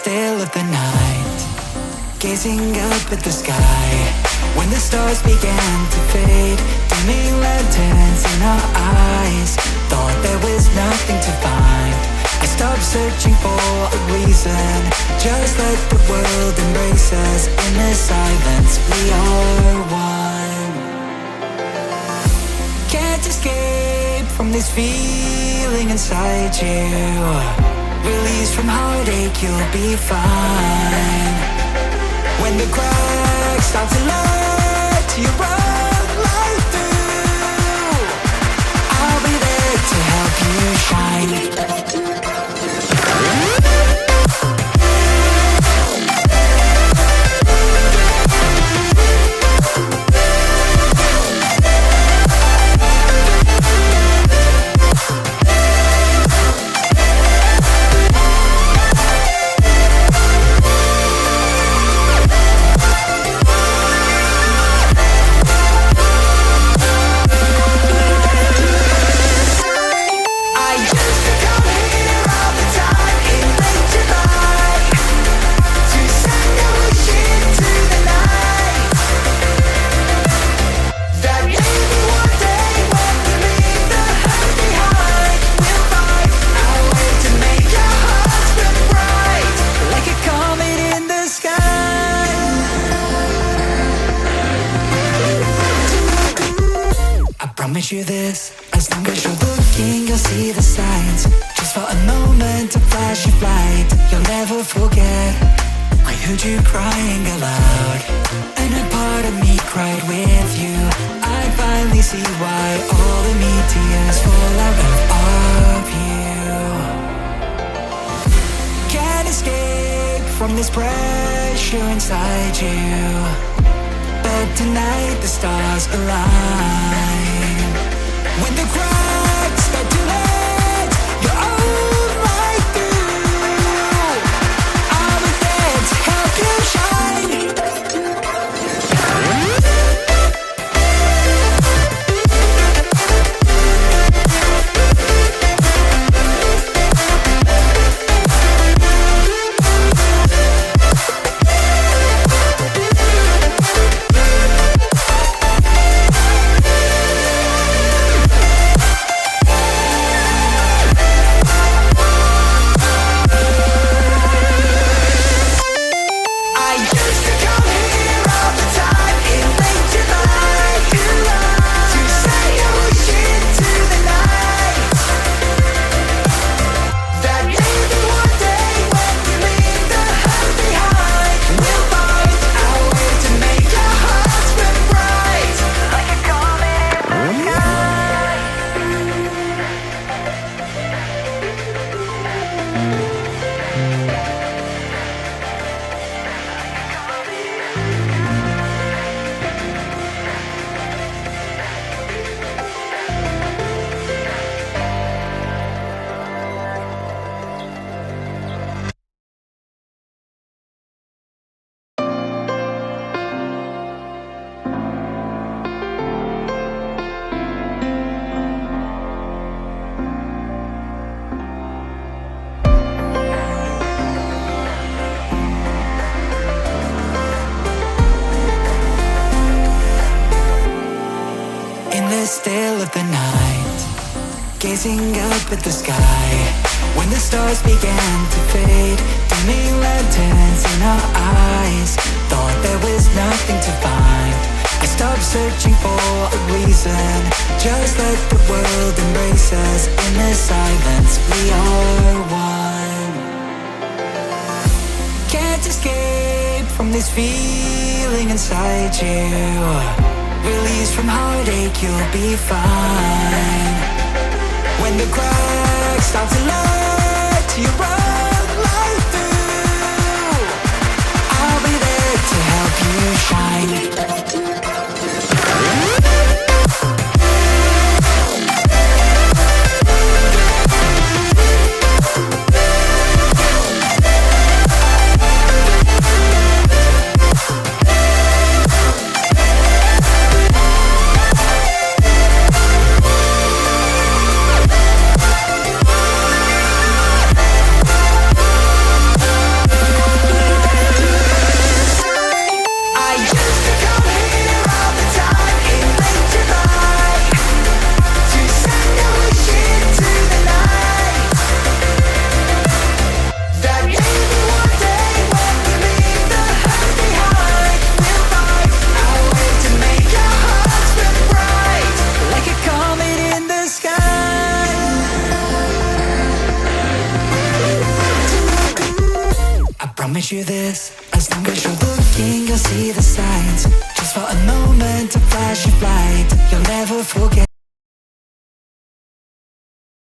still of the night, gazing up at the sky, when the stars began to fade, dimming lanterns in our eyes, thought there was nothing to find. I stopped searching for a reason, just let the world embrace us. In the silence we are one. Can't escape from this feeling inside you. Release from heartache, you'll be fine. When the cracks start to let you run right through, I'll be there to help you shine. Promise you this, as long as you're looking, you'll see the signs. Just for a moment, a flash of light, you'll never forget. I heard you crying aloud, and a part of me cried with you. I finally see why all the meteors fall out of you. Can't escape from this pressure inside you, but tonight the stars align. When the cracks start to let your own light through, I'll be there to help you shine. Still of the night, gazing up at the sky, when the stars began to fade, dimming lanterns in our eyes, thought there was nothing to find. I stopped searching for a reason, just let the world embrace us. In the silence we are one. Can't escape from this feeling inside you. Release from heartache, you'll be fine. When the cracks start to let you run right through, I'll be there to help you shine. promise you this, as long as you're looking, you'll see the signs. Just for a moment, a flash of light, you'll never forget.